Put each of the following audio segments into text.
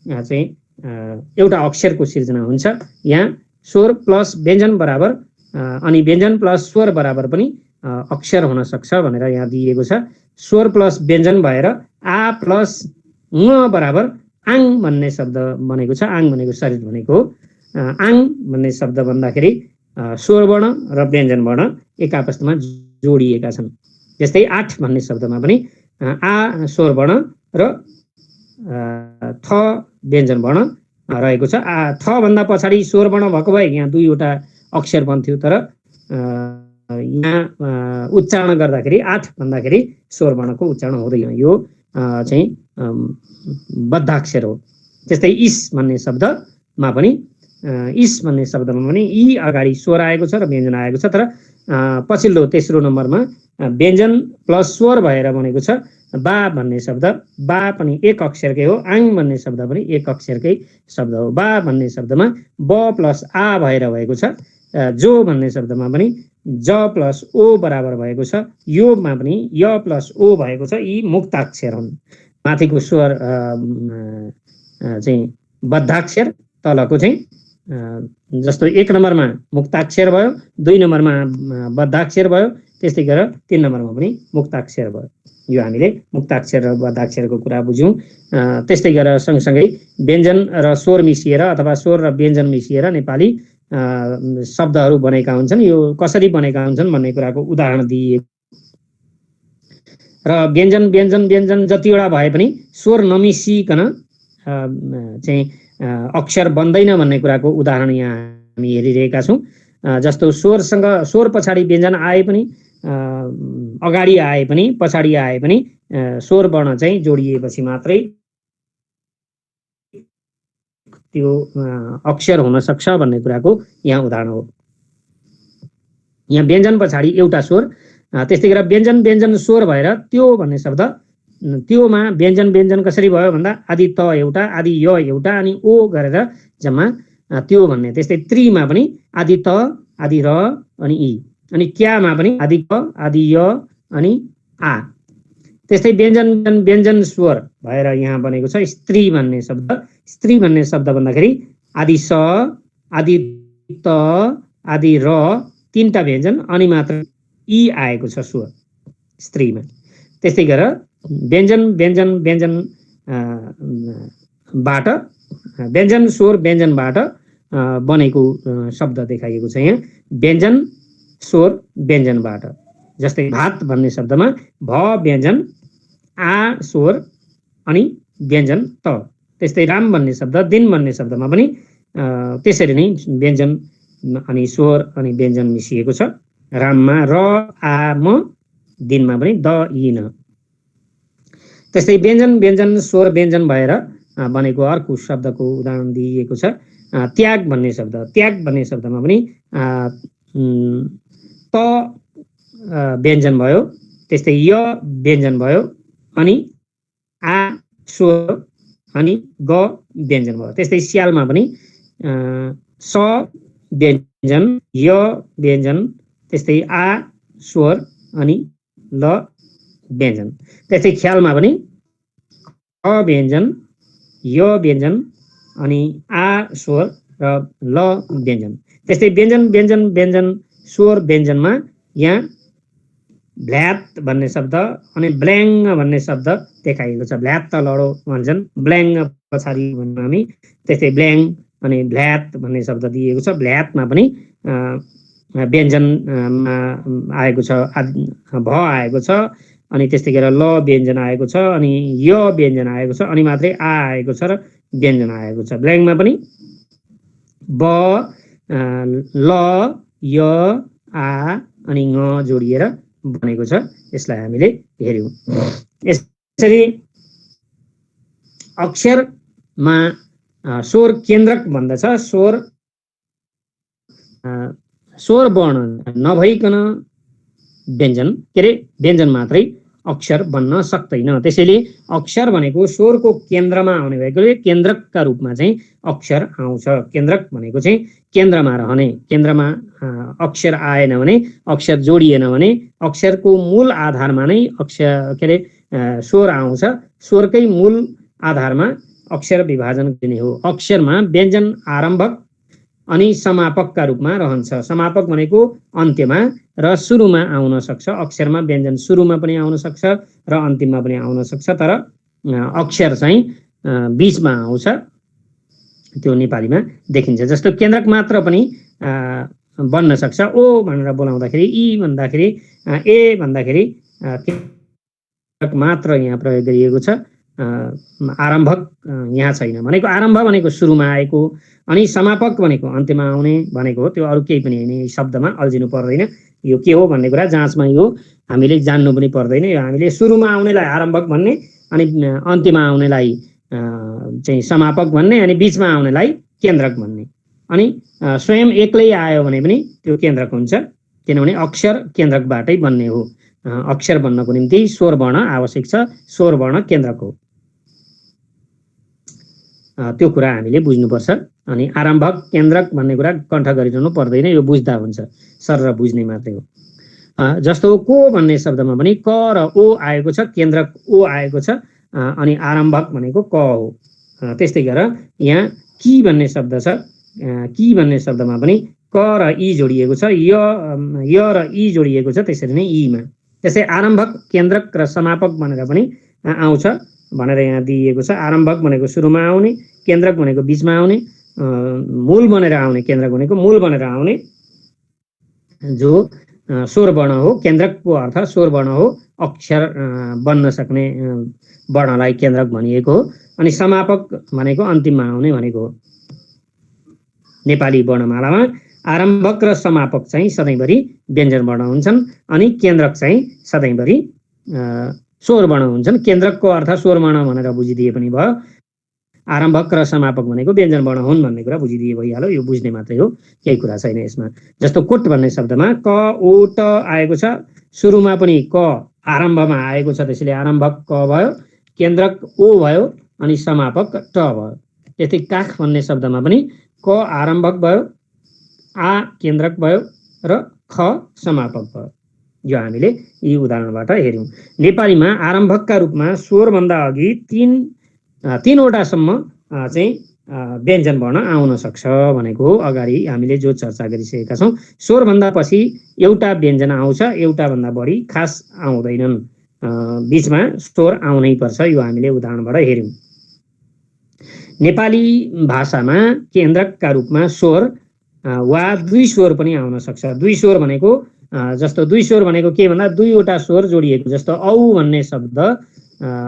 चाहिँ एउटा अक्षरको सिर्जना हुन्छ। यहाँ स्वर प्लस व्यञ्जन बराबर अनि व्यञ्जन प्लस स्वर बराबर पनि अक्षर हुन सक्छ भनेर यहाँ दिएको छ। स्वर प्लस व्यञ्जन भएर आ प्लस ङ बराबर आङ भन्ने शब्द बनेको छ। आङ भनेको शरीर भनेको हो। आङ भन्ने शब्द भन्दाखेरि स्वर वर्ण र व्यञ्जन वर्ण एक आपसमा जोडिएका छन्। जस्तै 8 भन्ने शब्दमा पनि आ स्वर वर्ण र थ व्यञ्जन वर्ण रहेको छ। थ भन्दा पछाडि स्वर वर्ण भएको भए यहाँ दुईवटा अक्षर बन्थ्यो, तर यहाँ उच्चारण गर्दाखेरि 8 भन्दाखेरि स्वर वर्णको उच्चारण हुँदैन। यो चाहिँ बद्धाक्षर हो। जस्तै इस भन्ने शब्दमा पनि इ अगाडि स्वर आएको छ र व्यञ्जन आएको छ, तर पछिल्लो तेस्रो नम्बरमा व्यञ्जन प्लस स्वर भएर बनेको छ। बा भन्ने शब्द, बा पनि एक अक्षरकै हो। आङ भन्ने शब्द पनि एक अक्षरकै शब्द हो। बा भन्ने शब्दमा ब प्लस आ भएर भएको छ। जो भन्ने शब्दमा पनि ज प्लस ओ बराबर भएको छ। योमा पनि य प्लस ओ भएको छ। यी मुक्ताक्षर हुन्। माथिको स्वर चाहिँ बद्धाक्षर, तलको चाहिँ जस्तो 1 नम्बरमा मुक्ताक्षर भयो, 2 नम्बरमा बद्धाक्षर भयो, त्यस्तै गरेर 3 नम्बरमा पनि मुक्ताक्षर भयो। यो हामीले मुक्ताक्षर र बद्धाक्षरको कुरा बुझ्यौँ। त्यस्तै गरेर सँगसँगै व्यञ्जन र स्वर मिसिएर अथवा स्वर र व्यञ्जन मिसिएर नेपाली शब्दहरू बनेका हुन्छन्। यो कसरी बनेका हुन्छन् भन्ने कुराको उदाहरण दिइएको र व्यञ्जन व्यञ्जन व्यञ्जन जतिवटा भए पनि स्वर नमिसिकन चाहिँ अक्षर बन्दैन भन्ने कुराको उदाहरण यहाँ हामी हेरिरहेका छौँ। जस्तो स्वरसँग स्वर पछाडि व्यञ्जन आए पनि, अगाडि आए पनि, पछाडि आए पनि स्वर वर्ण चाहिँ जोडिएपछि मात्रै त्यो अक्षर हुन सक्छ भन्ने कुराको यहाँ उदाहरण हो। यहाँ व्यञ्जन पछाडि एउटा स्वर, त्यस्तै गरेर व्यञ्जन व्यञ्जन स्वर भएर त्यो भन्ने शब्द, त्योमा व्यञ्जन व्यञ्जन कसरी भयो भन्दा आदि त एउटा, आदि य एउटा अनि ओ गरेर जम्मा त्यो भन्ने। त्यस्तै त्रीमा पनि आदि त, आदि र अनि इ, अनि क्यामा पनि आदि क, आदि य अनि आ। त्यस्तै व्यञ्जन व्यञ्जन स्वर भएर यहाँ बनेको छ स्त्री भन्ने शब्द। स्त्री भन्ने शब्द भन्दाखेरि आदि स, आदि त, आदि र, 3टा व्यञ्जन अनि मात्र इ आएको छ स्वर स्त्रीमा। त्यस्तै गरेर व्यञ्जन व्यञ्जन व्यञ्जन बाट व्यञ्जन स्वर व्यञ्जनबाट बनेको शब्द देखाइएको छ यहाँ। व्यञ्जन स्वर व्यञ्जनबाट। जस्तै भात भन्ने शब्दमा भ व्यञ्जन, आ स्वर अनि व्यञ्जन त। त्यस्तै राम भन्ने शब्द, दिन भन्ने शब्दमा पनि त्यसरी नै व्यञ्जन अनि स्वर अनि व्यञ्जन मिसिएको छ। राममा र, आ, म, दिनमा पनि द, इ, न। त्यस्तै व्यञ्जन व्यञ्जन स्वर व्यञ्जन भएर बनेको अर्को शब्दको उदाहरण दिइएको छ। त्याग भन्ने शब्द। त्याग भन्ने शब्दमा पनि त व्यञ्जन भयो, त्यस्तै य व्यञ्जन भयो अनि आ स्वर अनि ग व्यञ्जन भयो। त्यस्तै स्यालमा पनि स व्यञ्जन, य व्यञ्जन, त्यस्तै आ स्वर अनि ल व्यञ्जन। त्यस्तै ख्यालमा पनि अ व्यञ्जन, य व्यञ्जन अनि आ स्वर र ल व्यञ्जन। त्यस्तै व्यञ्जन व्यञ्जन व्यञ्जन स्वर व्यञ्जनमा यहाँ भ्ल्यात भन्ने शब्द अनि ब्ल्याङ भन्ने शब्द देखाइएको छ। भ्ल्यात त लडो भन्छन्, ब्ल्याङ पछाडि भन्छौँ हामी। त्यस्तै ब्ल्याङ अनि भ्ल्यात भन्ने शब्द दिएको छ। भ्ल्यातमा पनि व्यञ्जनमा आएको छ, भ आएको छ, अनि त्यस्तै गरेर ल व्यञ्जन आएको छ, अनि य व्यञ्जन आएको छ, अनि मात्रै आ आएको छ र व्यञ्जन आएको छ। ब्ल्याङमा पनि ब, ल, य, आ अनि ङ जोडिएर बनेको छ। यसलाई हामीले हेर्यौँ। यसरी अक्षरमा स्वर केन्द्रक भन्दछ। स्वर वर्ण नभइकन व्यञ्जन व्यञ्जन मात्रै अक्षर बन्न सक्दैन। त्यसैले अक्षर भनेको स्वरको केन्द्रमा आउने भएकोले केन्द्रकका रूपमा चाहिँ अक्षर आउँछ। केन्द्रक भनेको चाहिँ केन्द्रमा रहने, केन्द्रमा अक्षर आएन भने, अक्षर जोडिएन भने अक्षरको मूल आधारमा नै अक्षर स्वर आउँछ। स्वरकै मूल आधारमा अक्षर विभाजन दिने हो। अक्षरमा व्यञ्जन आरम्भक अनि समापकका रूपमा रहन्छ। समापक भनेको अन्त्यमा र सुरुमा आउन सक्छ। अक्षरमा व्यञ्जन सुरुमा पनि आउन सक्छ र अन्तिममा पनि आउन सक्छ, तर अक्षर चाहिँ बीचमा आउँछ, त्यो नेपालीमा देखिन्छ। जस्तो केन्द्रक मात्र पनि बन्न सक्छ। ओ भनेर बोलाउँदाखेरि, ई भन्दाखेरि, ए भन्दाखेरि केन्द्रक मात्र यहाँ प्रयोग गरिएको छ, आरम्भक यहाँ छैन। भनेको आरम्भ भनेको सुरुमा आएको, अनि समापक भनेको अन्त्यमा आउने भनेको हो। त्यो अरू केही पनि होइन, शब्दमा अल्झिनु पर्दैन। यो के हो भन्ने कुरा जाँचमा यो हामीले जान्नु पनि पर्दैन। यो हामीले सुरुमा आउनेलाई आरम्भक भन्ने, अनि अन्त्यमा आउनेलाई चाहिँ समापक भन्ने, अनि बीचमा आउनेलाई केन्द्रक भन्ने। अनि स्वयं एक्लै आयो भने पनि त्यो केन्द्रक हुन्छ, किनभने अक्षर केन्द्रकबाटै बन्ने हो। अक्षर बन्नको निम्ति स्वर वर्ण आवश्यक छ, स्वर वर्ण केन्द्रक हो। त्यो कुरा हामीले बुझ्नुपर्छ। अनि आरम्भक केन्द्रक भन्ने कुरा कण्ठ गरिरहनु पर्दैन, यो बुझ्दा हुन्छ, सर बुझ्ने मात्रै हो। जस्तो को भन्ने शब्दमा पनि क र ओ आएको छ, केन्द्रक ओ आएको छ, अनि आरम्भक भनेको क हो। त्यस्तै गरेर यहाँ कि भन्ने शब्द छ, कि भन्ने शब्दमा पनि क र ई जोडिएको छ, य र ई जोडिएको छ, त्यसरी नै ईमा। त्यसै आरम्भक केन्द्रक र समापक भनेर पनि आउँछ भनेर यहाँ दिइएको छ। आरम्भक भनेको सुरुमा आउने, केन्द्रक भनेको बीचमा आउने, मूल बनेर आउने, केन्द्रक भनेको मूल बनेर आउने, जो स्वर वर्ण हो। केन्द्रकको अर्थ स्वर वर्ण हो, अक्षर बन्न सक्ने वर्णलाई केन्द्रक भनिएको हो। अनि समापक भनेको अन्तिममा आउने भनेको हो। नेपाली वर्णमालामा आरम्भक र समापक चाहिँ सधैँभरि व्यञ्जन वर्ण हुन्छन्, अनि केन्द्रक चाहिँ सधैँभरि स्वर वर्ण हुन्छन्। केन्द्रकको अर्थ स्वर वर्ण भनेर बुझिदिए पनि भयो, आरम्भक र समापक भनेको व्यञ्जन वर्ण हुन् भन्ने कुरा बुझिदिए भइहाल्यो। यो बुझ्ने मात्रै हो, केही कुरा छैन यसमा। जस्तो कोट भन्ने शब्दमा क ओ ट आएको छ, सुरुमा पनि क आरम्भमा आएको छ, त्यसैले आरम्भक क भयो, केन्द्रक ओ भयो, अनि समापक ट भयो। त्यस्तै काख भन्ने शब्दमा पनि क आरम्भक भयो, आ केन्द्रक भयो र ख समापक भयो। यो हामीले यी उदाहरणबाट हेर्यौँ। नेपालीमा आरम्भकका रूपमा स्वरभन्दा अघि तीनवटासम्म चाहिँ व्यञ्जन वर्ण आउन सक्छ भनेको हो। अगाडि हामीले जो चर्चा गरिसकेका छौँ, स्वरभन्दा पछि एउटा व्यञ्जन आउँछ, एउटा भन्दा बढी खास आउँदैनन्, बीचमा स्वर आउनै पर्छ। यो हामीले उदाहरणबाट हेर्यौँ। नेपाली भाषामा केन्द्रकका रूपमा स्वर वा दुई स्वर पनि आउन सक्छ। दुई स्वर भनेको जस्तो दुई स्वर भनेको के भन्दा दुईवटा स्वर जोडिएको, जस्तो औ भन्ने शब्द,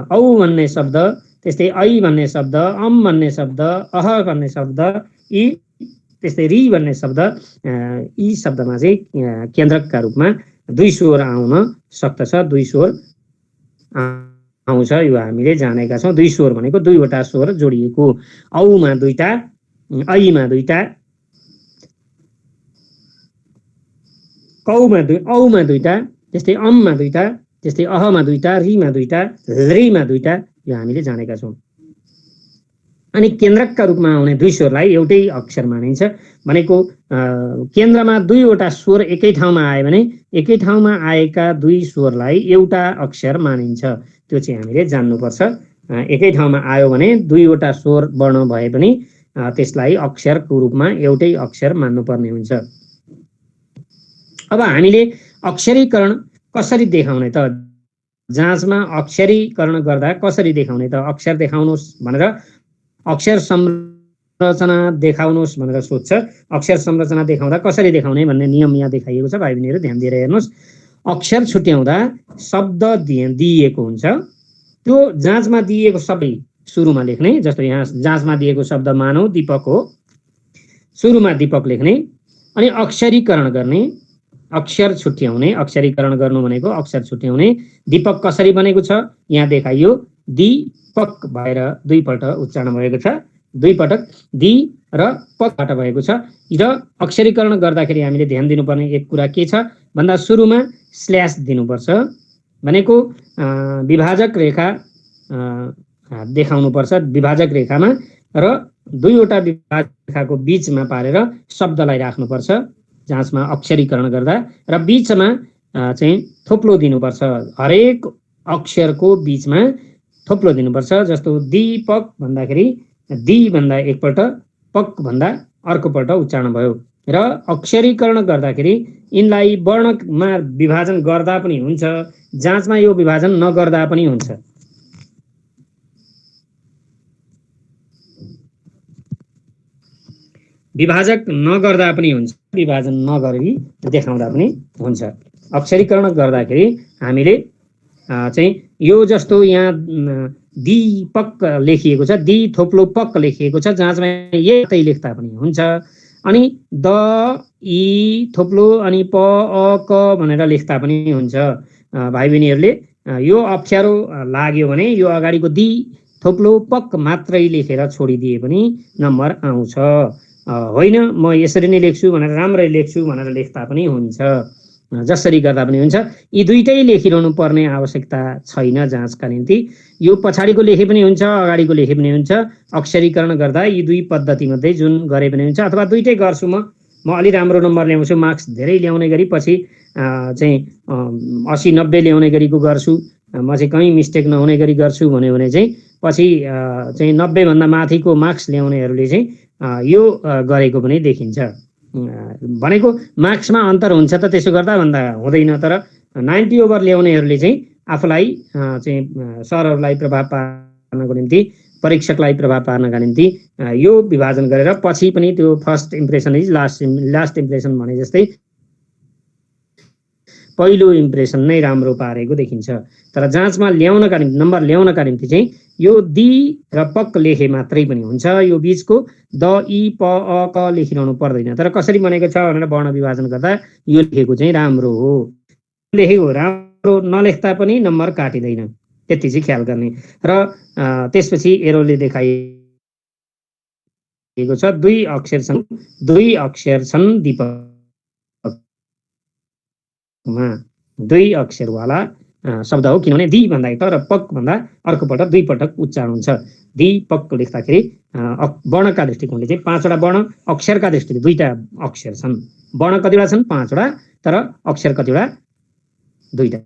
औ भन्ने शब्द, त्यस्तै ऐ भन्ने शब्द, अम भन्ने शब्द, अह भन्ने शब्द, इ, त्यस्तै रि भन्ने शब्द, यी शब्दमा चाहिँ केन्द्रकका रूपमा दुई स्वर आउन सक्दछ, दुई स्वर आउँछ। यो हामीले जानेका छौँ। दुई स्वर भनेको दुईवटा स्वर जोडिएको, औमा दुईटा, ऐमा दुईटा, औमा दुईटा, त्यस्तै अममा दुईटा, त्यस्तै अहमा दुईटा, रिमा दुईटा, ऋमा दुईटा, यो हामीले जानेका छौँ। अनि केन्द्रकका रूपमा आउने दुई स्वरलाई एउटै अक्षर मानिन्छ। भनेको केन्द्रमा दुईवटा स्वर एकै ठाउँमा आयो भने एकै ठाउँमा आएका दुई स्वरलाई एउटा अक्षर मानिन्छ। त्यो चाहिँ हामीले जान्नुपर्छ। एकै ठाउँमा आयो भने दुईवटा स्वर वर्ण भए पनि त्यसलाई अक्षरको रूपमा एउटै अक्षर मान्नुपर्ने हुन्छ। अब हामीले अक्षरीकरण कसरी देखाउने त? जाँचमा अक्षरीकरण गर्दा कसरी देखाउने त? अक्षर देखाउनुहोस् भनेर, अक्षर संरचना देखाउनुहोस् भनेर सोध्छ। अक्षर संरचना देखाउँदा कसरी देखाउने भन्ने नियम यहाँ देखाइएको छ। भाइ बहिनीहरू ध्यान दिएर हेर्नुहोस्। अक्षर छुट्याउँदा शब्द दिइएको हुन्छ, त्यो जाँचमा दिइएको सबै सुरुमा लेख्ने। जस्तो यहाँ जाँचमा दिएको शब्द मानव दीपक हो, सुरुमा दीपक लेख्ने। अनि अक्षरीकरण गर्ने, अक्षर छुट्याउने। अक्षरीकरण गर्नु भनेको अक्षर छुट्याउने। दीपक कसरी बनेको छ यहाँ देखाइयो, दीपक भएर दुईपल्ट उच्चारण भएको छ, दुईपटक दि र पकबाट भएको छ। र अक्षरीकरण गर्दाखेरि हामीले ध्यान दिनुपर्ने एक कुरा के छ भन्दा सुरुमा स्ल्यास दिनुपर्छ। भनेको विभाजक रेखा देखाउनुपर्छ, विभाजक रेखामा, र दुईवटा विभाजक रेखाको बीचमा पारेर शब्दलाई राख्नुपर्छ जाँचमा अक्षरीकरण गर्दा। र बीचमा चाहिँ थोप्लो दिनुपर्छ, हरेक अक्षरको बीचमा थोप्लो दिनुपर्छ। जस्तो दीपक भन्दाखेरि दी भन्दा एकपल्ट, पक भन्दा अर्कोपल्ट उच्चारण भयो। र अक्षरीकरण गर्दाखेरि यिनलाई वर्णमा विभाजन गर्दा पनि हुन्छ, जाँचमा यो विभाजन नगर्दा पनि हुन्छ। विभाजक नगर्दा पनि हुन्छ, विभाजन नगरी देखाउँदा पनि हुन्छ। अक्षरीकरण गर्दाखेरि हामीले चाहिँ यो जस्तो यहाँ दीपक लेखिएको छ, दी थोप्लो पक लेखिएको छ, जाँचमा यतै लेख्दा पनि हुन्छ। अनि द ई थोप्लो अनि प अ क भनेर लेख्दा पनि हुन्छ। भाइ बहिनीहरूले यो अप्ठ्यारो लाग्यो भने यो अगाडिको दी थोप्लो पक मात्रै लेखेर छोडिदिए पनि नम्बर आउँछ। होइन म यसरी नै लेख्छु भनेर राम्ररी लेख्छु भनेर लेख्दा पनि हुन्छ, जसरी गर्दा पनि हुन्छ। यी दुईटै लेखिरहनु पर्ने आवश्यकता छैन जाँचका निम्ति। यो पछाडिको लेखे पनि हुन्छ, अगाडिको लेखे पनि हुन्छ। अक्षरीकरण गर्दा यी दुई पद्धतिमध्ये जुन गरे पनि हुन्छ, अथवा दुईटै गर्छु म अलि राम्रो नम्बर ल्याउँछु, मार्क्स धेरै ल्याउने गरी, पछि चाहिँ 80-90 ल्याउने गरीको गर्छु, म चाहिँ कहीँ मिस्टेक नहुने गरी गर्छु भन्यो भने चाहिँ पछि चाहिँ 90 भन्दा माथिको मार्क्स ल्याउनेहरूले चाहिँ यो गरेको पनि देखिन्छ। भनेको मार्क्समा अन्तर हुन्छ त त्यसो गर्दा भन्दा हुँदैन, तर 90 ओभर ल्याउनेहरूले चाहिँ आफूलाई चाहिँ सरहरूलाई प्रभाव पार्नको निम्ति, परीक्षकलाई प्रभाव पार्नका निम्ति यो विभाजन गरेर पछि पनि त्यो first impression is last impression भने जस्तै पहिलो इम्प्रेसन नै राम्रो पारेको देखिन्छ। तर जाँचमा ल्याउनका निम्ति, नम्बर ल्याउनका निम्ति चाहिँ यो दी र पक लेखे मात्रै पनि हुन्छ। यो बीचको द ई प अ क लेखिरहनु पर्दैन। तर कसरी बनेको छ भनेर वर्ण विभाजन गर्दा यो लेखेको चाहिँ राम्रो हो। लेखेको राम्रो नलेख्दा पनि नम्बर काटिँदैन, त्यति चाहिँ ख्याल गर्ने। र त्यसपछि एरोले देखाइएको छ दुई अक्षर छन् दीपकमा, दुई अक्षरवाला शब्द हो, किनभने दी भन्दा एक र पक भन्दा अर्कोपल्ट दुई पटक उच्चारण हुन्छ। दीपक लेख्दाखेरि वर्णका दृष्टिकोणले चाहिँ 5 वटा वर्ण, अक्षरका दृष्टिले 2टा अक्षर छन्। वर्ण कतिवटा छन्? 5 वटा, तर अक्षर कतिवटा? 2टा।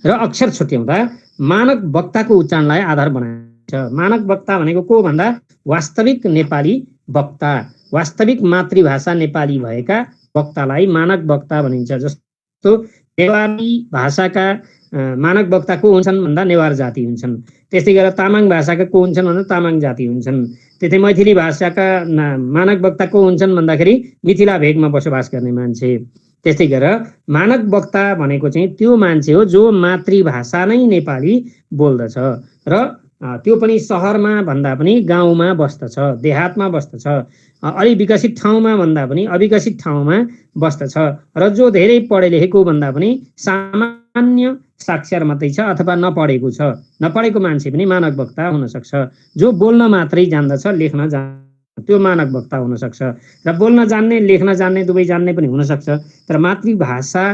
र अक्षर छुट्याउँदा मानक वक्ताको उच्चारणलाई आधार बनाइन्छ। मानक वक्ता भनेको को भन्दा वास्तविक नेपाली वक्ता, वास्तविक मातृभाषा नेपाली भएका वक्तालाई मानक वक्ता भनिन्छ। जस्तो नेवारी भाषाका मानक वक्ता को हुन्छन् भन्दा नेवार जाति हुन्छन्। त्यस्तै गरेर तामाङ भाषाका को हुन्छन् भन्दा तामाङ जाति हुन्छन्। त्यस्तै मैथिली भाषाका मानक वक्ता को हुन्छन् भन्दाखेरि मिथिला भेगमा बसोबास गर्ने मान्छे। त्यस्तै गरेर मानक वक्ता भनेको चाहिँ त्यो मान्छे हो जो मातृभाषा नै नेपाली बोल्दछ र त्यो पनि सहरमा भन्दा पनि गाउँमा बस्दछ, देहातमा बस्दछ, अलि विकसित ठाउँमा भन्दा पनि अविकसित ठाउँमा बस्दछ, र जो धेरै पढे लेखेको भन्दा पनि सामान्य साक्षर मात्रै छ अथवा नपढेको छ, नपढेको मान्छे पनि मानक वक्ता हुन सक्छ। जो बोल्न मात्रै जान्दछ, लेख्न त्यो मानक वक्ता हुन सक्छ। र बोल्न जान्ने लेख्न जान्ने दुवै जान्ने पनि हुन सक्छ। तर मातृभाषा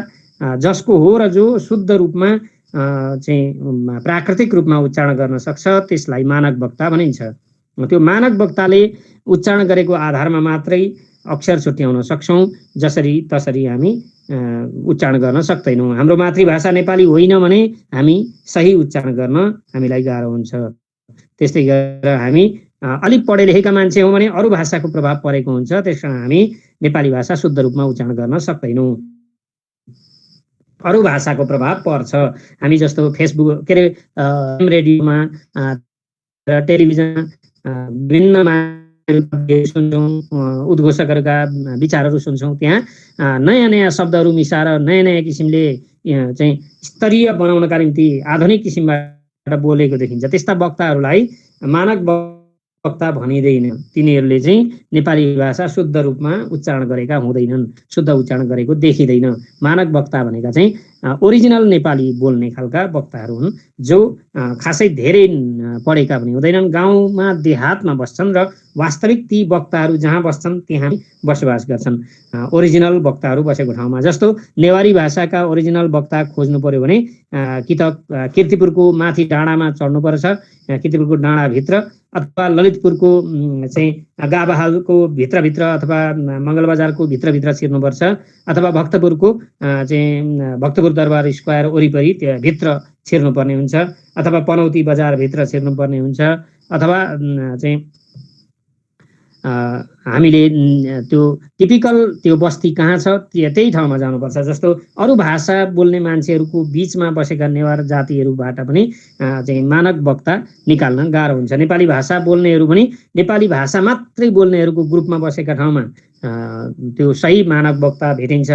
जसको हो र जो शुद्ध रूपमा चाहिँ प्राकृतिक रूपमा उच्चारण गर्न सक्छ त्यसलाई मानक वक्ता भनिन्छ। त्यो मानक वक्ताले उच्चारण गरेको आधारमा मात्रै अक्षर छुट्याउन सक्छौँ, जसरी तसरी हामी उच्चारण गर्न सक्दैनौँ। हाम्रो मातृभाषा नेपाली होइन भने हामी सही उच्चारण गर्न हामीलाई गाह्रो हुन्छ। त्यस्तै गरेर हामी अलिक पढे लेखेका मान्छे हौँ भने अरू भाषाको प्रभाव परेको हुन्छ, त्यसकारण हामी नेपाली भाषा शुद्ध रूपमा उच्चारण गर्न सक्दैनौँ। अरू भाषाको प्रभाव पर्छ। हामी जस्तो फेसबुक के अरे रेडियोमा र टेलिभिजन विभिन्न सुन्छौँ, उद्घोषकहरूका विचारहरू सुन्छौँ, त्यहाँ नयाँ नयाँ शब्दहरू मिसाएर नयाँ नयाँ किसिमले चाहिँ स्तरीय बनाउनका निम्ति आधुनिक किसिमबाट बोलेको देखिन्छ। त्यस्ता वक्ताहरूलाई मानक वक्ता भनिँदैन। तिनीहरूले चाहिँ नेपाली भाषा शुद्ध रूपमा उच्चारण गरेका हुँदैनन्, शुद्ध उच्चारण गरेको देखिँदैन। मानक वक्ता भनेका चाहिँ ओरिजिनल नेपाली बोल्ने खालका वक्ताहरू हुन्, जो खासै धेरै पढेका पनि हुँदैनन्, गाउँमा देहातमा बस्छन् र वास्तविक ती वक्ताहरू जहाँ बस्छन् त्यहाँ बसोबास गर्छन्। ओरिजिनल वक्ताहरू बसेको ठाउँमा, जस्तो नेवारी भाषाका ओरिजिनल वक्ता खोज्नु पर्यो भने कि त किर्तिपुरको माथि डाँडामा चढ्नुपर्छ, किर्तिपुरको डाँडाभित्र, अथवा ललितपुरको चाहिँ गाबाहालको भित्रभित्र अथवा मङ्गलबजारको भित्रभित्र छिर्नुपर्छ, अथवा भक्तपुरको चाहिँ भक्तपुर दरबार स्क्वायर वरिपरि त्यो भित्र छिर्नुपर्ने हुन्छ, अथवा पनौती बजारभित्र छिर्नुपर्ने हुन्छ, अथवा चाहिँ हामीले त्यो टिपिकल त्यो बस्ती कहाँ छ त्यही ठाउँमा जानुपर्छ। जस्तो अरू भाषा बोल्ने मान्छेहरूको बिचमा बसेका नेवार जातिहरूबाट पनि चाहिँ मानक वक्ता निकाल्न गाह्रो हुन्छ। नेपाली भाषा बोल्नेहरू पनि नेपाली भाषा मात्रै बोल्नेहरूको ग्रुपमा बसेका ठाउँमा त्यो सही मानक वक्ता भेटिन्छ,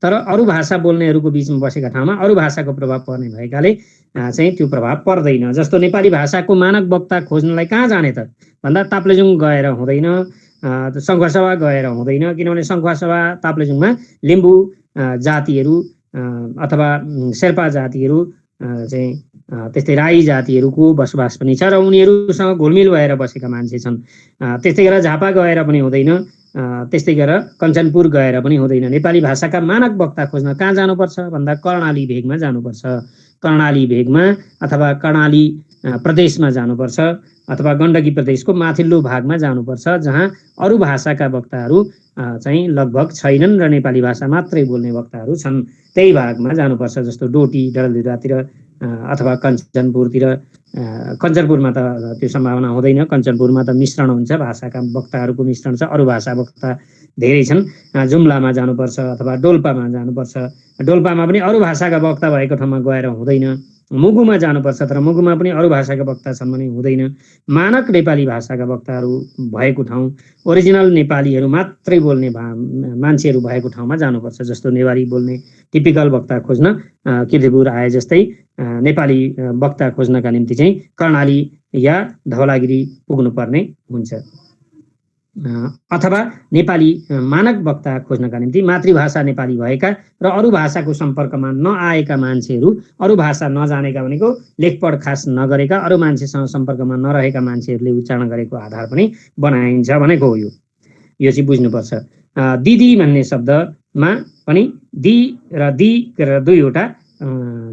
तर अरू भाषा बोल्नेहरूको बिचमा बसेका ठाउँमा अरू भाषाको प्रभाव पर्ने भएकाले चाहिँ त्यो प्रभाव पर्दैन। जस्तो नेपाली भाषाको मानक वक्ता खोज्नलाई कहाँ जाने त भन्दा ताप्लेजुङ गएर हुँदैन, सङ्खुवासभा गएर हुँदैन, किनभने सङ्खुवासभा ताप्लेजुङमा लिम्बू जातिहरू अथवा शेर्पा जातिहरू चाहिँ त्यस्तै राई जातिहरूको बसोबास पनि छ र उनीहरूसँग घुलमिल भएर बसेका मान्छे छन्। त्यस्तै गरेर झापा गएर पनि हुँदैन, त्यस्तै गरेर कञ्चनपुर गएर पनि हुँदैन। नेपाली भाषाका मानक वक्ता खोज्न कहाँ जानुपर्छ भन्दा कर्णाली भेगमा जानुपर्छ, कर्णाली भेगमा अथवा कर्णाली प्रदेशमा जानुपर्छ, अथवा गण्डकी प्रदेशको माथिल्लो भागमा जानुपर्छ, जहाँ अरू भाषाका वक्ताहरू चाहिँ लगभग छैनन् र नेपाली भाषा मात्रै बोल्ने वक्ताहरू छन्, त्यही भागमा जानुपर्छ। जस्तो डोटी डडेलधुरातिर अथवा कञ्चनपुरतिर। कञ्चनपुरमा त त्यो सम्भावना हुँदैन, कञ्चनपुरमा त मिश्रण हुन्छ, भाषाका वक्ताहरूको मिश्रण छ, अरू भाषा वक्ता धेरै छन्। जुम्लामा जानुपर्छ अथवा डोल्पामा जानुपर्छ, डोल्पामा पनि अरू भाषाका वक्ता भएको ठाउँमा गएर हुँदैन। मुगुमा जानुपर्छ, तर मुगुमा पनि अरू भाषाका वक्ता छन् भने हुँदैन। मानक नेपाली भाषाका वक्ताहरू भएको ठाउँ, ओरिजिनल नेपालीहरू मात्रै बोल्ने मान्छेहरू भएको ठाउँमा जानुपर्छ। जस्तो नेवारी बोल्ने टिपिकल वक्ता खोज्न किर्तिपुर आए जस्तै नेपाली वक्ता खोज्नका निम्ति चाहिँ कर्णाली या धवलागिरी पुग्नुपर्ने हुन्छ। अथवा नेपाली मानक वक्ता खोज्नका निम्ति मातृभाषा नेपाली भएका र अरू भाषाको सम्पर्कमा नआएका मान्छेहरू, अरू भाषा नजानेका भनेको लेखपढ खास नगरेका, अरू मान्छेसँग सम्पर्कमा नरहेका मान्छेहरूले उच्चारण गरेको आधार पनि बनाइन्छ भनेको हो। यो चाहिँ बुझ्नुपर्छ। दिदी भन्ने शब्दमा पनि दि र दि गरेर दुईवटा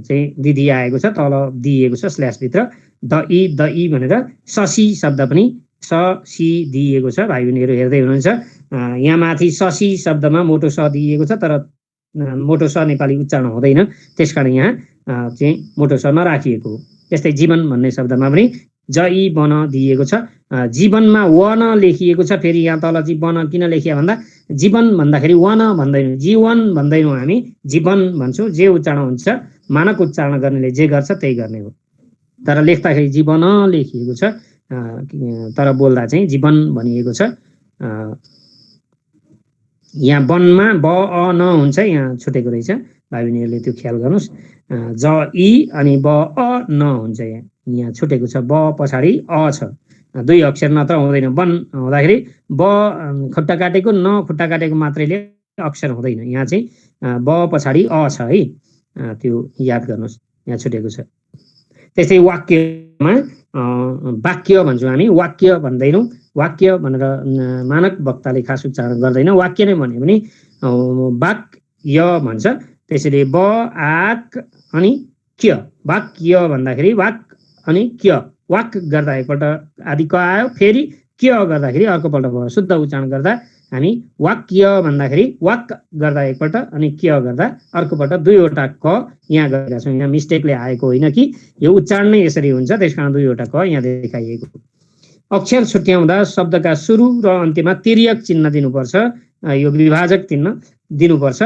चाहिँ दिदी आएको छ, तल दिएको छ स्ल्यासभित्र द इ भनेर। शशी शब्द पनि स सी दिएको छ, भाइ बहिनीहरू हेर्दै हुनुहुन्छ। यहाँ माथि शशी शब्दमा मोटो स दिएको छ, तर मोटो स नेपाली उच्चारण हुँदैन, त्यसकारण यहाँ चाहिँ मोटो स नराखिएको हो। त्यस्तै जीवन भन्ने शब्दमा पनि ज इ बन दिएको छ, जीवनमा व न लेखिएको छ। फेरि यहाँ तल चाहिँ बन किन लेखिया भन्दा जीवन भन्दाखेरि व न भन्दैनौँ, जीवन भन्दैनौँ, हामी जीवन भन्छौँ। जे उच्चारण हुन्छ मानक उच्चारण गर्नेले जे गर्छ त्यही गर्ने हो, तर लेख्दाखेरि जीवन लेखिएको छ, तर बोल्दा चाहिँ जीवन भनिएको छ। यहाँ वनमा ब अ न हुन्छ, यहाँ छुटेको रहेछ, भाइ बहिनीहरूले त्यो ख्याल गर्नुहोस्। ज इ अनि ब अ न हुन्छ, यहाँ छुटेको छ, ब पछाडि अ छ, दुई अक्षर नत्र हुँदैन। वन हुँदाखेरि ब खुट्टा काटेको, न खुट्टा काटेको मात्रैले अक्षर हुँदैन, यहाँ चाहिँ ब पछाडि अ छ है, त्यो याद गर्नुहोस्, यहाँ छुटेको छ। त्यस्तै वाक्यमा वाक्य भन्छौँ हामी, वाक्य भन्दैनौँ। वाक्य भनेर मानक वक्ताले खास उच्चारण गर्दैन, वाक्य नै भन्यो भने वाक्य भन्छ। त्यसैले ब आक अनि क्य, वाक्य भन्दाखेरि वाक अनि क्य, वाक गर्दा एकपल्ट आदि क आयो, फेरि क्य गर्दाखेरि अर्कोपल्ट भयो। शुद्ध उच्चारण गर्दा हामी वाक्य भन्दाखेरि वाक गर्दा एकपल्ट अनि क्य गर्दा अर्कोपल्ट दुईवटा क यहाँ गरेका छौँ। यहाँ मिस्टेकले आएको होइन कि यो उच्चारण नै यसरी हुन्छ, त्यसकारण दुईवटा क यहाँ देखाइएको। अक्षर छुट्याउँदा शब्दका सुरु र अन्त्यमा तिर्यक चिन्ह दिनुपर्छ, यो विभाजक चिन्ह दिनुपर्छ।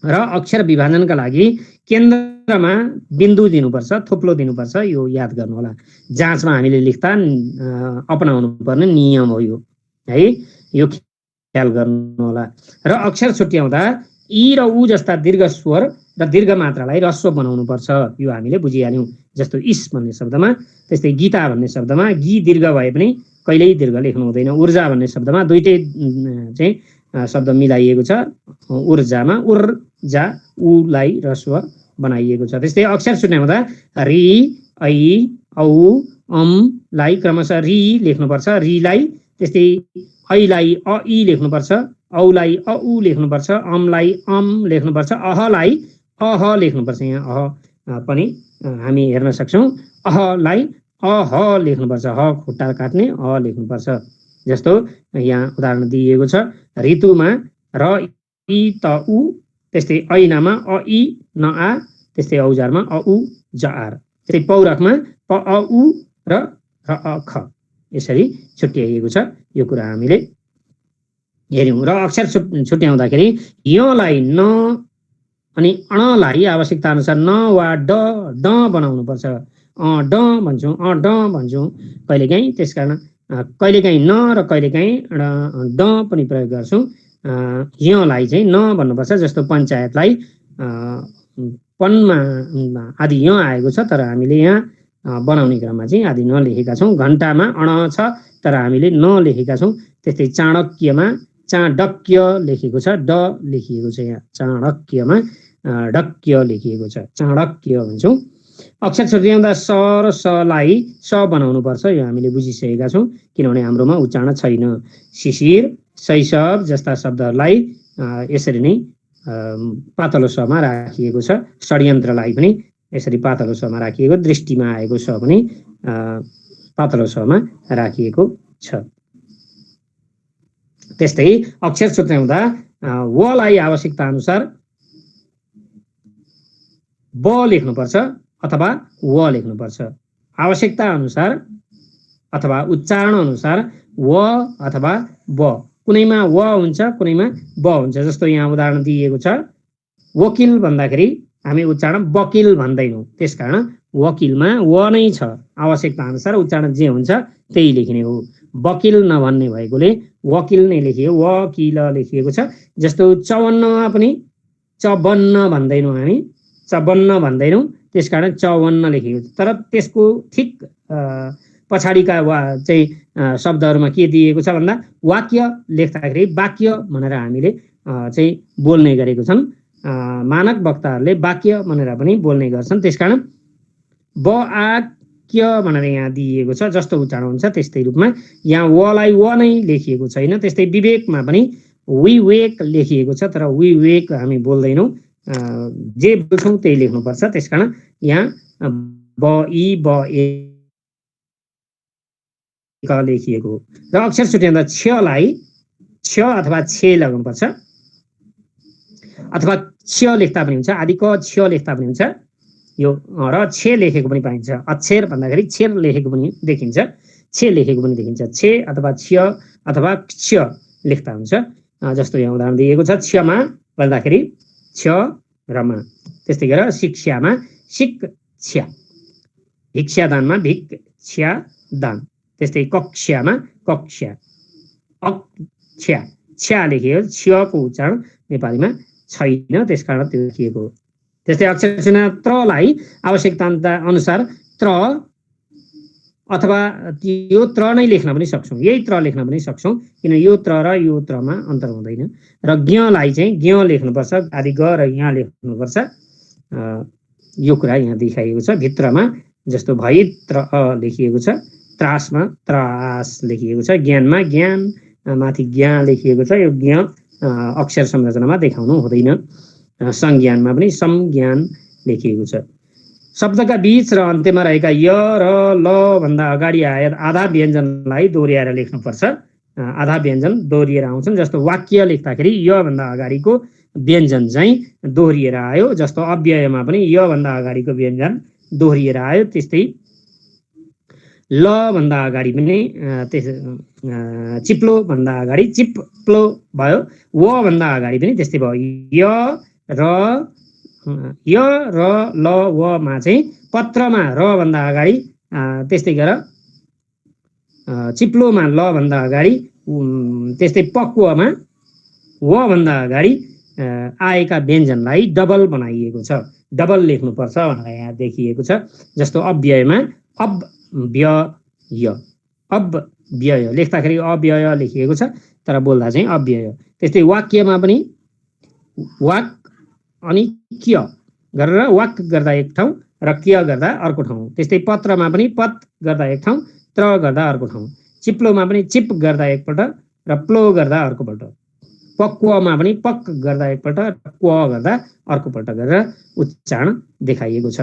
र अक्षर विभाजनका लागि केन्द्रमा बिन्दु दिनुपर्छ, थोप्लो दिनुपर्छ, यो याद गर्नु होला। जाँचमा हामीले लेख्दा अपनाउनु पर्ने नियम हो यो है, यो ख्याल गर्नु होला। र अक्षर छुट्याउँदा इ र उ जस्ता दीर्घ स्वर र दीर्घ मात्रालाई ह्रस्व बनाउनु पर्छ, यो हामीले बुझिहाल्यौँ। जस्तो इस भन्ने शब्दमा, त्यस्तै गीता भन्ने शब्दमा गी दीर्घ भए पनि कहिल्यै दीर्घ लेख्नु हुँदैन। ऊर्जा भन्ने शब्दमा दुईटै चाहिँ शब्द मिलाइएको छ, ऊर्जामा ऊर्जा उलाई ह्रस्व बनाइएको छ। त्यस्तै अक्षर छुट्याउँदा रि ऐ औ लाई क्रमशः रि लेख्नुपर्छ, रिलाई, त्यस्तै ऐलाई अ इ लेख्नुपर्छ, औलाई अ उ लेख्नुपर्छ, अमलाई अम लेख्नुपर्छ, अहलाई अह लेख्नुपर्छ। यहाँ अह पनि हामी हेर्न सक्छौँ, अहलाई अह लेख्नुपर्छ, ह खुट्टा काट्ने अ लेख्नुपर्छ। जस्तो यहाँ उदाहरण दिइएको छ, ऋतुमा र इ त उ त्यस्तै ऐनामा अ इ न आ, त्यस्तै औजारमा अ उ ज आर, त्यस्तै पौरखमा प अ उ र अ ख यसरी छुट्याइएको छ। यो कुरा हामीले हेर्यौं। र अक्षर छुट्याउँदाखेरि यलाई न अनि अणलाई आवश्यकता अनुसार न वा ड ड बनाउनु पर्छ। ड भन्छौँ, ड भन्छौँ कहिलेकाहीँ, त्यसकारण कहिलेकाहीँ न र कहिलेकाहीँ ड पनि प्रयोग गर्छौँ। यलाई चाहिँ न भन्नुपर्छ। जस्तो पञ्चायतलाई पनमा आदि य आएको छ, तर हामीले यहाँ बनाउने क्रममा चाहिँ आदि न लेखेका छौँ। घण्टामा अण छ, तर हामीले न लेखेका छौँ। त्यस्तै चाणक्यमा चाणक्य लेखेको छ, ड लेखिएको छ। यहाँ चाणक्यमा डक्य लेखिएको छ, चाणक्य भन्छौँ। अक्षर छुट्याउँदा स र सलाई स बनाउनु पर्छ। यो हामीले बुझिसकेका छौँ, किनभने हाम्रोमा उच्चारण छैन। शिशिर, शैशव जस्ता शब्दहरूलाई यसरी नै पातलो समा राखिएको छ। षड्यन्त्रलाई पनि यसरी पातलो समा राखिएको, दृष्टिमा आएको स पनि पातलो समा राखिएको छ। त्यस्तै अक्षर छुट्याउँदा वलाई आवश्यकता अनुसार ब लेख्नुपर्छ अथवा व लेख्नुपर्छ। आवश्यकता अनुसार अथवा उच्चारण अनुसार व अथवा ब, कुनैमा व हुन्छ, कुनैमा ब हुन्छ। जस्तो यहाँ उदाहरण दिइएको छ, वकिल भन्दाखेरि हामी उच्चारण वकिल भन्दैनौँ, त्यसकारण वकिलमा व नै छ। आवश्यकता अनुसार उच्चारण जे हुन्छ त्यही लेखिने हो। वकिल नभन्ने भएकोले वकिल नै लेखियो, वकिल लेखिएको छ। जस्तो 54मा पनि चवन्न भन्दैनौँ, हामी चवन्न भन्दैनौँ, त्यसकारण 54 लेखिएको छ। तर त्यसको ठिक पछाडिका वा चाहिँ शब्दहरूमा के दिएको छ भन्दा वाक्य लेख्दाखेरि वाक्य भनेर हामीले चाहिँ बोल्ने गरेको छन्। मानक वक्ताहरूले वाक्य भनेर पनि बोल्ने गर्छन्, त्यसकारण वाक्य भनेर यहाँ दिइएको छ। जस्तो उच्चारण हुन्छ त्यस्तै रूपमा यहाँ वलाई व नै लेखिएको छैन। त्यस्तै विवेकमा पनि विवेक लेखिएको छ, तर विवेक हामी बोल्दैनौँ, जे बोल्छौँ त्यही लेख्नुपर्छ। त्यसकारण यहाँ ब इ ब ए लेखिएको हो। र अक्षर छुट्याउँदा क्षलाई क्ष अथवा छे लगाउनुपर्छ, अथवा क्ष लेख्दा पनि हुन्छ, आदि क क्ष लेख्दा पनि हुन्छ। यो र छे लेखेको पनि पाइन्छ। अक्षर भन्दाखेरि छेर लेखेको पनि देखिन्छ, छे लेखेको पनि देखिन्छ। छे अथवा क्ष अथवा क्ष लेख्दा हुन्छ। जस्तो यहाँ उदाहरण दिएको छ, क्षमा भन्दाखेरि क्ष र मा। त्यस्तै गरेर शिक्षामा शिक्षा, भिक्षादानमा भिक्षा दान। त्यस्तै कक्षामा कक्षा, अक्षा छ्या लेखियो, क्षको उच्चारण नेपालीमा छैन, त्यसकारण त्यो लेखिएको हो। त्यस्तै अक्षर छुट्याउँदा त्रलाई आवश्यकता अनुसार त्र अथवा यो त्र नै लेख्न पनि सक्छौँ, यही त्र लेख्न पनि सक्छौँ, किन यो त्र र यो त्रमा अन्तर हुँदैन। र ज्ञलाई चाहिँ ज्ञ लेख्नुपर्छ, आदि ग र यहाँ लेख्नुपर्छ। यो कुरा यहाँ देखाइएको छ। भित्रमा जस्तो भैत्र लेखिएको छ, त्रासमा त्रास लेखिएको छ, ज्ञानमा ज्ञान माथि ज्ञा लेखिएको छ। यो ज्ञ अक्षर संरचनामा देखाउनु हुँदैन। संज्ञानमा पनि संज्ञान लेखिएको छ। शब्दका बीच र अन्त्यमा रहेका य र ल भन्दा अगाडि आधा व्यञ्जनलाई दोहोऱ्याएर लेख्नुपर्छ। आधा व्यञ्जन दोहोरिएर आउँछन्। जस्तो वाक्य लेख्दाखेरि य भन्दा अगाडिको व्यञ्जन चाहिँ दोहोरिएर आयो। जस्तो अव्ययमा पनि य भन्दा अगाडिको व्यञ्जन दोहोरिएर आयो। त्यस्तै ल भन्दा अगाडि पनि चिप्लो भन्दा अगाडि चिप्लो भयो। व भन्दा अगाडि पनि त्यस्तै भयो। य र ल वमा चाहिँ पत्रमा र भन्दा अगाडि, त्यस्तै गरेर चिप्लोमा ल भन्दा अगाडि, त्यस्तै पक्वमा व भन्दा अगाडि आएका व्यञ्जनलाई डबल बनाइएको छ। डबल लेख्नुपर्छ भनेर यहाँ देखिएको छ। जस्तो अव्ययमा अव्यय, अव्यय लेख्दाखेरि अव्यय लेखिएको छ, तर बोल्दा चाहिँ अव्यय। त्यस्तै वाक्यमा पनि वाक अनि क्य गरेर वाक गर्दा एक ठाउँ र क्य गर्दा अर्को ठाउँ। त्यस्तै पत्रमा पनि पत गर्दा एक ठाउँ, त्र गर्दा अर्को ठाउँ। चिप्लोमा पनि चिप गर्दा एकपल्ट र प्लो गर्दा अर्कोपल्ट। पक्वमा पनि पक गर्दा एकपल्ट र क्व गर्दा अर्कोपल्ट गरेर उच्चारण देखाइएको छ।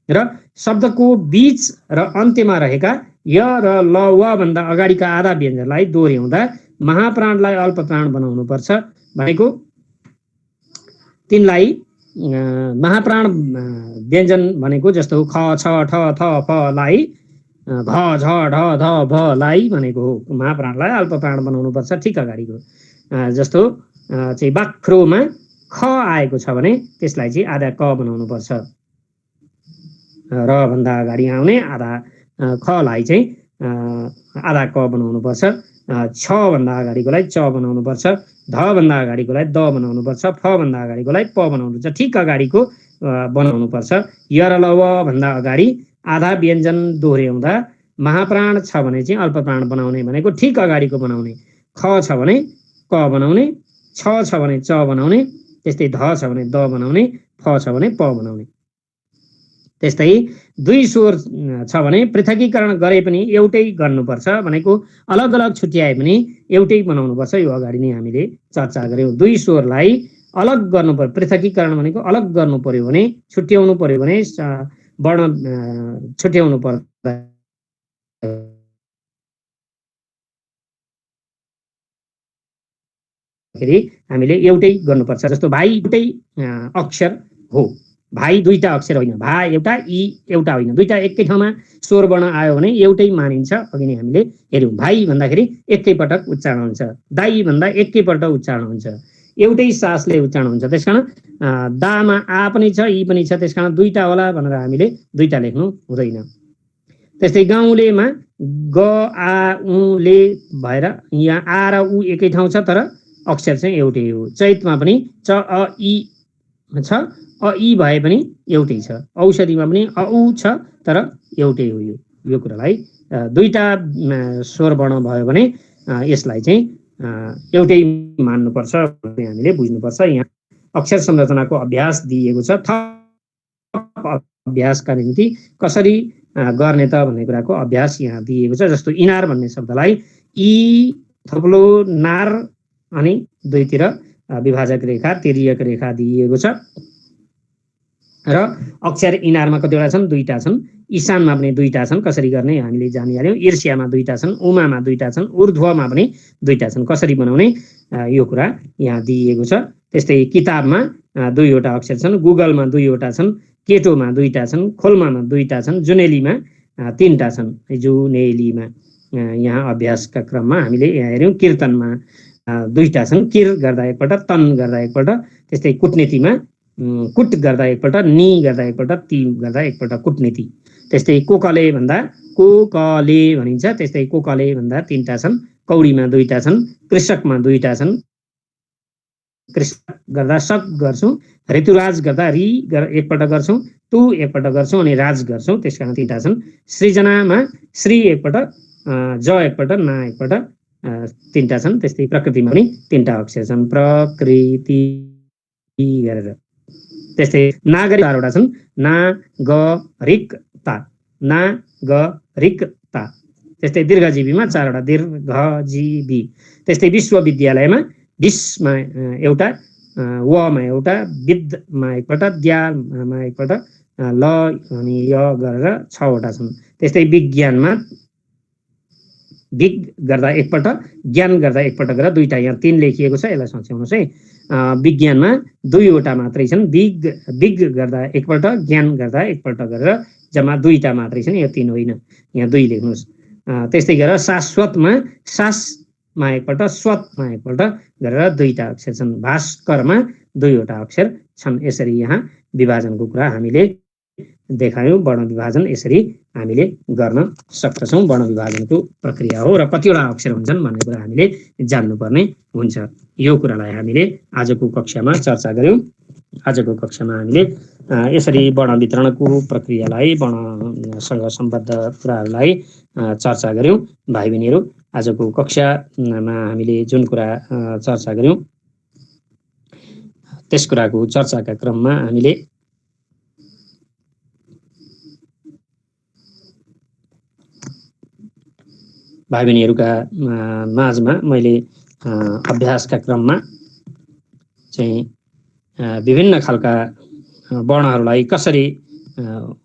र शब्दको बीच र अन्त्यमा रहेका य र ल व भन्दा अगाडिका आधा व्यञ्जनलाई दोहोऱ्याउँदा महाप्राणलाई अल्पप्राण बनाउनु पर्छ भनेको तिनलाई महाप्राण व्यञ्जन भनेको जस्तो ख छ ठ थ फ लाई घ झ ढ ध भ लाई भनेको हो। महाप्राणलाई अल्प प्राण बनाउनु पर्छ ठिक अगाडिको। जस्तो चाहिँ बाख्रोमा ख आएको छ भने त्यसलाई चाहिँ आधा क बनाउनु पर्छ। र भन्दा अगाडि आउने आधा खलाई चाहिँ आधा क बनाउनु पर्छ। छ भन्दा अगाडिकोलाई च बनाउनु पर्छ। ध भन्दा अगाडिकोलाई द बनाउनु पर्छ। फ भन्दा अगाडिकोलाई प बनाउनु पर्छ। ठिक अगाडिको बनाउनु पर्छ। य र ल व भन्दा अगाडि आधा व्यञ्जन दोहोर्याउँदा महाप्राण छ भने चाहिँ अल्प प्राण बनाउने भनेको ठिक अगाडिको बनाउने। ख छ भने क बनाउने, छ भने च बनाउने, त्यस्तै ध छ भने द बनाउने, फ छ भने प बनाउने। त्यस्तै दुई स्वर छ भने पृथकीकरण गरे पनि एउटै गर्नुपर्छ भनेको अलग अलग छुट्याए पनि एउटै बनाउनुपर्छ। यो अगाडि नै हामीले चर्चा गर्यौं। दुई स्वरलाई अलग गर्नु पर्यो, पृथकीकरण भनेको अलग गर्नु पर्यो भने, छुट्याउनु पर्यो भने वर्ण छुट्याउनु पर्दाखेरि हामीले एउटै गर्नुपर्छ। जस्तो भाइ एउटै अक्षर हो, भाइ दुईटा अक्षर होइन, भा एउटा इ एउटा होइन, दुईटा एकै ठाउँमा स्वर वर्ण आयो भने एउटै मानिन्छ। अघि नै हामीले हेर्यौं। भाइ भन्दाखेरि एकैपटक उच्चारण हुन्छ, दाइ भन्दा एकैपल्ट उच्चारण हुन्छ, एउटै सासले उच्चारण हुन्छ। त्यसकारण दामा आ पनि छ इ पनि छ, त्यसकारण दुईटा होला भनेर हामीले दुईटा लेख्नु हुँदैन। त्यस्तै गाउँलेमा ग आ उ ले भएर यहाँ आ र उ एकै ठाउँ छ तर अक्षर चाहिँ एउटै हो। चैतमा पनि च अ इ छ, अ इ भए पनि एउटै छ। औषधिमा पनि अ उ छ तर एउटै हो। यो कुरालाई दुईटा स्वर वर्ण भयो भने यसलाई चाहिँ एउटै मान्नुपर्छ भन्ने हामीले बुझ्नुपर्छ। यहाँ अक्षर संरचनाको अभ्यास दिएको छ। थप अभ्यासका निम्ति कसरी गर्ने त भन्ने कुराको अभ्यास यहाँ दिएको छ। जस्तो इनार भन्ने शब्दलाई इ थप्लो नार अनि दुईतिर विभाजक रेखा तिर्यक रेखा दिएको छ। र अक्षर इनारमा कतिवटा छन्? दुईटा छन्। ईशानमा पनि दुईटा छन्। कसरी गर्ने हामीले जानिहाल्यौँ। ईर्ष्यामा दुईटा छन्, उमामा दुईटा छन्, ऊर्ध्वमा पनि दुईटा छन्। कसरी बनाउने यो कुरा यहाँ दिएको छ। त्यस्तै किताबमा दुईवटा अक्षर छन्, गुगलमा दुईवटा छन्, केटोमा दुईटा छन्, खोल्मामा दुईटा छन्, जुनेलीमा तीनटा छन्। जुनेलीमा यहाँ अभ्यासका क्रममा हामीले यहाँ हेऱ्यौँ। कीर्तनमा दुईटा छन्, किर गर्दा एकपल्ट, तन गर्दा एकपल्ट। त्यस्तै कुटनीतिमा कुट गर्दा एकपल्ट, नि गर्दा एकपल्ट, ती गर्दा एकपल्ट कुटनीति। त्यस्तै कोकले भन्दा कोकले भनिन्छ। त्यस्तै कोकले भन्दा तीनटा छन्। कौडीमा दुईटा छन्, कृषकमा दुईटा छन्, कृषक गर्दा सक गर्छौँ, ऋतुराज गर्दा रि एकपल्ट गर्छौँ, तु एकपल्ट गर्छौँ अनि राज गर्छौँ, त्यसकारण तीनटा छन्। सृजनामा श्री एकपल्ट, ज एकपल्ट, ना एकपल्ट, तीनटा छन्। त्यस्तै प्रकृतिमा पनि तीनटा अक्षर छन्, प्रकृति गरेर। त्यस्तै नागरिक चारवटा छन्, नागरिकता, नागरिकता। त्यस्तै दीर्घजीवीमा चारवटा, दीर्घजीवी। त्यस्तै विश्वविद्यालयमा विशमा एउटा, वमा एउटा, विदमा एकपल्ट, द्यामा एकपल्ट, ल अनि य गरेर छवटा छन्। त्यस्तै विज्ञानमा विग गर्दा एकपल्ट, ज्ञान गर्दा एकपल्ट गरेर दुईटा, यहाँ तीन लेखिएको छ, यसलाई सच्याउनुहोस् है। विज्ञानमा दुईवटा मात्रै छन्, विग गर्दा एकपल्ट, ज्ञान गर्दा एकपल्ट गरेर जम्मा दुईटा मात्रै छन्, यो तीन होइन, यहाँ दुई लेख्नुहोस्। त्यस्तै गरेर शाश्वतमा सासमा एकपल्ट, स्वतमा एकपल्ट गरेर दुईटा अक्षर छन्। भास्करमा दुईवटा अक्षर छन्। यसरी यहाँ विभाजनको कुरा हामीले देखायौँ। वर्ण विभाजन यसरी हामीले गर्न सक्दछौँ। वर्ण विभाजनको प्रक्रिया हो र कतिवटा अक्षर हुन्छन् भन्ने कुरा हामीले जान्नुपर्ने हुन्छ। यो कुरालाई हामीले आजको कक्षामा चर्चा गर्यौँ। आजको कक्षामा हामीले यसरी वर्ण वितरणको प्रक्रियालाई, वर्णसँग सम्बद्ध कुराहरूलाई चर्चा गर्यौँ। भाइ बहिनीहरू, आजको कक्षामा हामीले जुन कुरा चर्चा गर्यौँ त्यस कुराको चर्चाका क्रममा हामीले भाइ बहिनीहरूका माझमा मैले अभ्यासका क्रममा चाहिँ विभिन्न खालका वर्णहरूलाई कसरी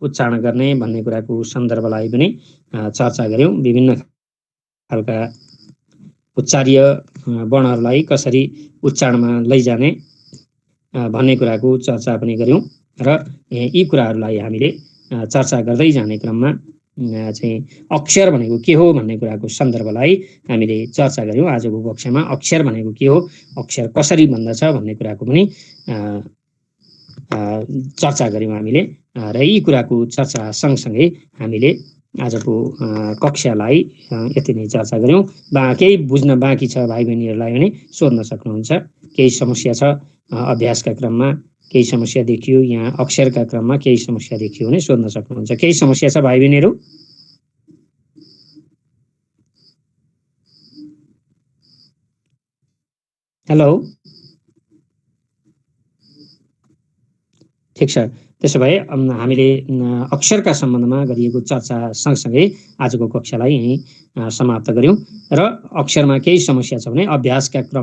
उच्चारण गर्ने भन्ने कुराको सन्दर्भलाई पनि चर्चा गर्यौँ। विभिन्न खालका उच्चार्य वर्णहरूलाई कसरी उच्चारणमा लैजाने भन्ने कुराको चर्चा पनि गऱ्यौँ र यी कुराहरूलाई हामीले चर्चा गर्दै जाने क्रममा चाहिँ अक्षर भनेको के हो भन्ने कुराको सन्दर्भलाई हामीले चर्चा गऱ्यौँ। आजको कक्षामा अक्षर भनेको के हो, अक्षर कसरी बन्दछ भन्ने कुराको पनि चर्चा गऱ्यौँ हामीले र यी कुराको चर्चा सँगसँगै हामीले आजको कक्षालाई यति नै चर्चा गऱ्यौँ। केही बुझ्न बाँकी छ भाइ बहिनीहरूलाई भने सोध्न सक्नुहुन्छ। केही समस्या छ अभ्यासका क्रममा, केही समस्या देखियो यहाँ अक्षरका क्रममा केही समस्या देखियो भने सोध्न सक्नुहुन्छ। केही समस्या छ भाइ बहिनीहरू? हेलो, ठिक छ। त्यसो भए हामीले अक्षरका सम्बन्धमा गरिएको चर्चा सँगसँगै आजको कक्षालाई यहीँ समाप्त गऱ्यौँ र अक्षरमा केही समस्या छ भने अभ्यासका क्रम